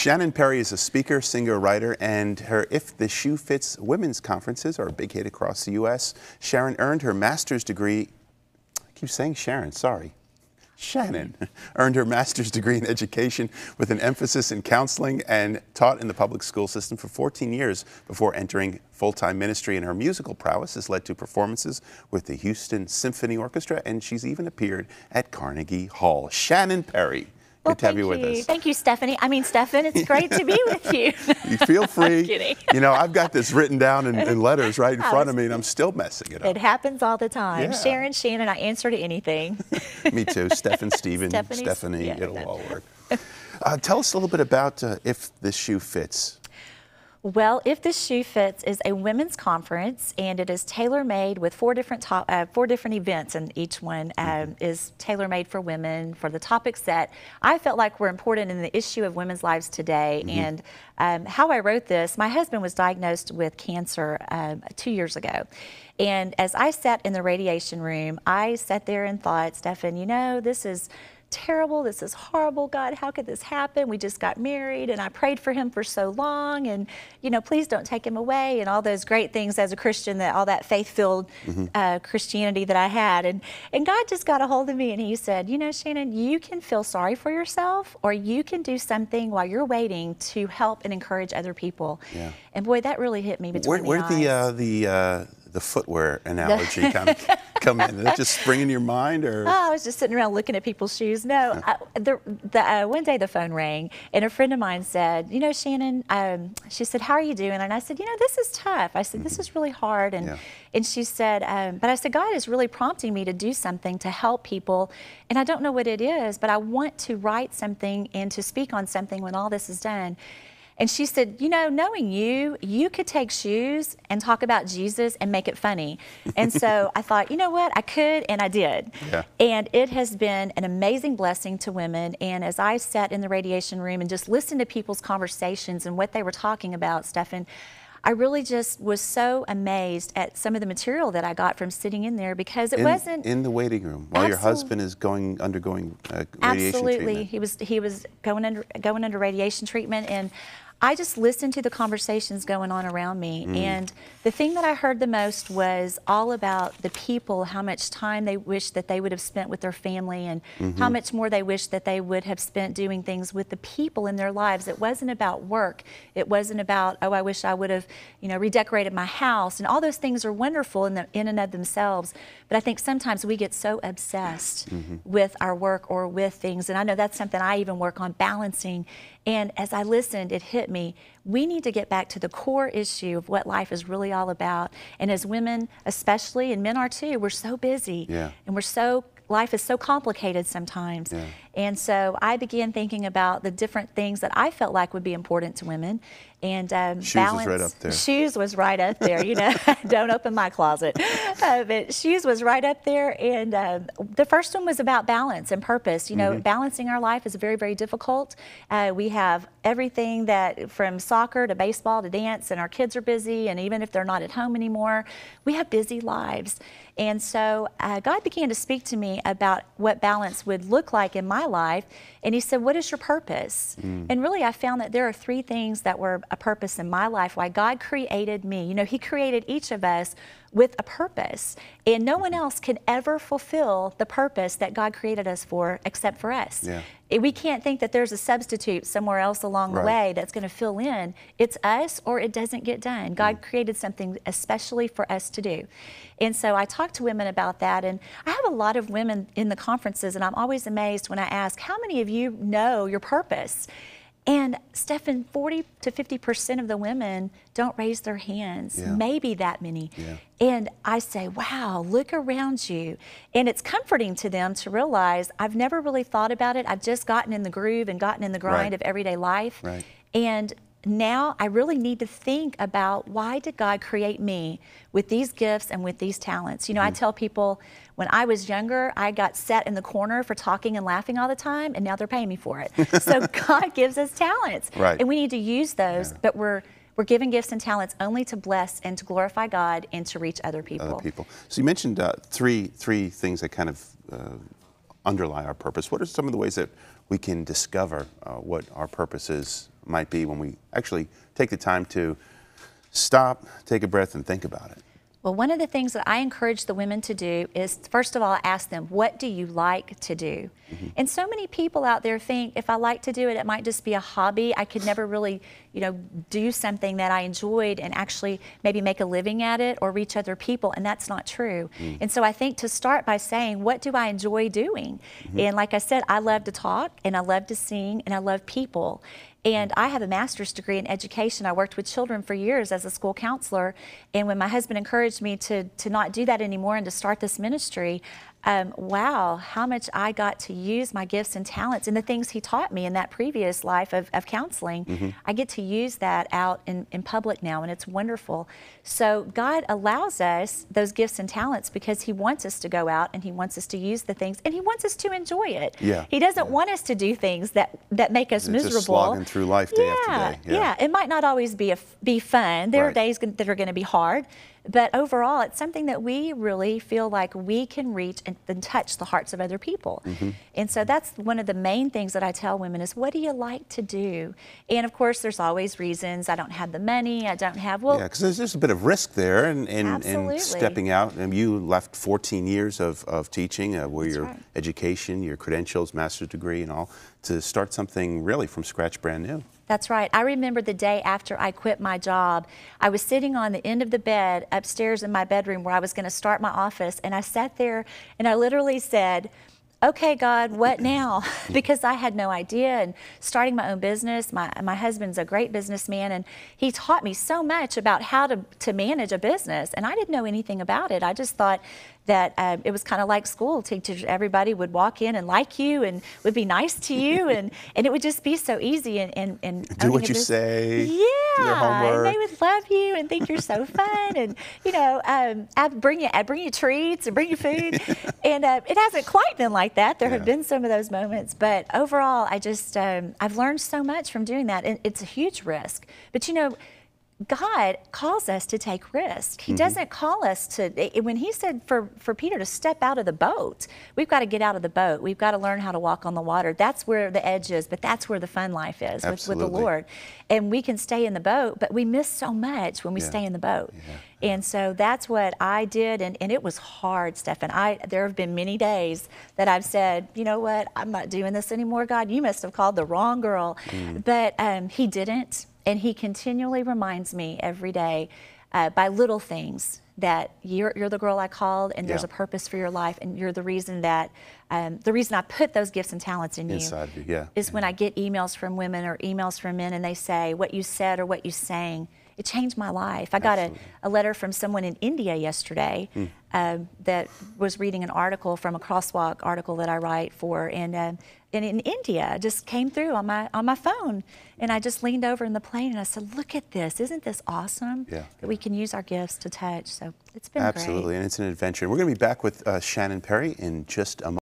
Shannon Perry is a speaker, singer, writer, and her If the Shoe Fits women's conferences are a big hit across the U.S. Sharon earned her master's degree. I keep saying Sharon, sorry. Shannon earned her master's degree in education with an emphasis in counseling and taught in the public school system for 14 years before entering full-time ministry, and her musical prowess has led to performances with the Houston Symphony Orchestra, and she's even appeared at Carnegie Hall. Shannon Perry. Good to have you with us. Thank you, Stephanie. I mean, Stephan, it's great to be with you. You feel free. I'm kidding. You know, I've got this written down in letters right in front of me, and I'm still messing it up. It happens all the time. Yeah. Sharon, Shannon, I answer to anything. Me too. Stephan, Stephen, Stephanie, yeah, it'll all work. Tell us a little bit about If the Shoe Fits. Well, If the Shoe Fits is a women's conference, and it is tailor-made with four different events, and each one is tailor-made for women for the topics that I felt like were important in the issue of women's lives today. And how I wrote this, my husband was diagnosed with cancer 2 years ago. And as I sat in the radiation room, I sat there and thought, Stephan, you know, this is terrible, this is horrible, God, how could this happen? We just got married and I prayed for him for so long, and you know, please don't take him away, and all those great things as a Christian, that all that faith-filled Christianity that I had, and God just got a hold of me and he said, you know, Shannon, you can feel sorry for yourself, or you can do something while you're waiting to help and encourage other people. Yeah. And boy, that really hit me between the eyes. The footwear analogy kind of come in? Did it just spring in your mind, or? Oh, I was just sitting around looking at people's shoes. No, one day the phone rang, and a friend of mine said, you know, Shannon, she said, how are you doing? And I said, you know, this is tough. I said, this is really hard. And she said, but I said, God is really prompting me to do something to help people, and I don't know what it is, but I want to write something and to speak on something when all this is done. And she said, you know, knowing you, you could take shoes and talk about Jesus and make it funny. And so I thought, you know what, I could, and I did. Yeah. And it has been an amazing blessing to women. And as I sat in the radiation room and just listened to people's conversations and what they were talking about, Stephan, I really just was so amazed at some of the material that I got from sitting in there, because it wasn't in the waiting room while your husband is undergoing radiation treatment. He was going under radiation treatment, and I just listened to the conversations going on around me, and the thing that I heard the most was all about the people, how much time they wish that they would have spent with their family, and how much more they wish that they would have spent doing things with the people in their lives. It wasn't about work. It wasn't about, oh, I wish I would have, you know, redecorated my house, and all those things are wonderful in and of themselves. But I think sometimes we get so obsessed with our work or with things, and I know that's something I even work on balancing. And as I listened, it hit me. We need to get back to the core issue of what life is really all about. And as women, especially, and men are too, we're so busy. Yeah. And life is so complicated sometimes. Yeah. And so I began thinking about the different things that I felt like would be important to women. And shoes balance. Was right up there. Shoes was right up there, you know. Don't open my closet. But shoes was right up there. And the first one was about balance and purpose. You know, balancing our life is very, very difficult. We have everything that from soccer to baseball to dance, and our kids are busy. And even if they're not at home anymore, we have busy lives. And so God began to speak to me about what balance would look like in my life. And he said, what is your purpose? And really, I found that there are three things that were a purpose in my life, why God created me. You know, he created each of us with a purpose, and no one else can ever fulfill the purpose that God created us for except for us. Yeah. We can't think that there's a substitute somewhere else along the way that's going to fill in. It's us, or it doesn't get done. God created something especially for us to do. And so I talk to women about that, and I have a lot of women in the conferences, and I'm always amazed when I ask, how many of you know your purpose? And Stephan, 40 to 50% of the women don't raise their hands, maybe that many. Yeah. And I say, wow, look around you. And it's comforting to them to realize I've never really thought about it. I've just gotten in the groove and gotten in the grind of everyday life. Right. And now I really need to think about, why did God create me with these gifts and with these talents? You know, I tell people, when I was younger, I got set in the corner for talking and laughing all the time, and now they're paying me for it. So God gives us talents, and we need to use those, but we're given gifts and talents only to bless and to glorify God and to reach other people. So you mentioned three things that kind of underlie our purpose. What are some of the ways that we can discover what our purposes might be when we actually take the time to stop, take a breath, and think about it. Well, one of the things that I encourage the women to do is, first of all, ask them, what do you like to do? And so many people out there think, if I like to do it, it might just be a hobby. I could never really, do something that I enjoyed and actually maybe make a living at it or reach other people, and that's not true. And so I think to start by saying, what do I enjoy doing? And like I said, I love to talk, and I love to sing, and I love people. And I have a master's degree in education. I worked with children for years as a school counselor. And when my husband encouraged me to not do that anymore and to start this ministry, wow, how much I got to use my gifts and talents and the things he taught me in that previous life of counseling. I get to use that out in public now, and it's wonderful. So God allows us those gifts and talents because he wants us to go out and he wants us to use the things, and he wants us to enjoy it. He doesn't want us to do things that make us miserable. Just slogging through life day after day. It might not always be fun. There are days that are going to be hard. But overall, it's something that we really feel like we can reach and touch the hearts of other people. And so that's one of the main things that I tell women is, what do you like to do? And of course, there's always reasons. I don't have the money. I don't have, well. Yeah, because there's just a bit of risk there and stepping out. And you left 14 years of teaching, where your education, your credentials, master's degree and all, to start something really from scratch, brand new. That's right. I remember the day after I quit my job, I was sitting on the end of the bed upstairs in my bedroom where I was going to start my office, and I sat there and I literally said, okay, God, what now? Because I had no idea. And starting my own business, my husband's a great businessman, and he taught me so much about how to manage a business, and I didn't know anything about it. I just thought that it was kind of like school. Teachers, everybody would walk in and like you and would be nice to you, and it would just be so easy. And do what you say. Do your homework. And they would love you and think you're so fun, and I'd bring you treats and bring you food, and it hasn't quite been like that. There have been some of those moments, but overall, I just I've learned so much from doing that, and it's a huge risk. But God calls us to take risk. He doesn't call us to, when he said for Peter to step out of the boat, we've got to get out of the boat. We've got to learn how to walk on the water. That's where the edge is, but that's where the fun life is with the Lord. And we can stay in the boat, but we miss so much when we stay in the boat. And so that's what I did, and it was hard, Stephen. There have been many days that I've said, you know what, I'm not doing this anymore, God. You must have called the wrong girl. But he didn't. And he continually reminds me every day by little things that you're the girl I called, and there's a purpose for your life, and you're the reason that the reason I put those gifts and talents in inside you. Is when I get emails from women or emails from men, and they say what you said or what you sang. It changed my life. I got a letter from someone in India yesterday that was reading an article from a crosswalk article that I write for, and in India, it just came through on my phone, and I just leaned over in the plane and I said, "Look at this! Isn't this awesome? That we can use our gifts to touch." So it's been great. And it's an adventure. We're going to be back with Shannon Perry in just a moment.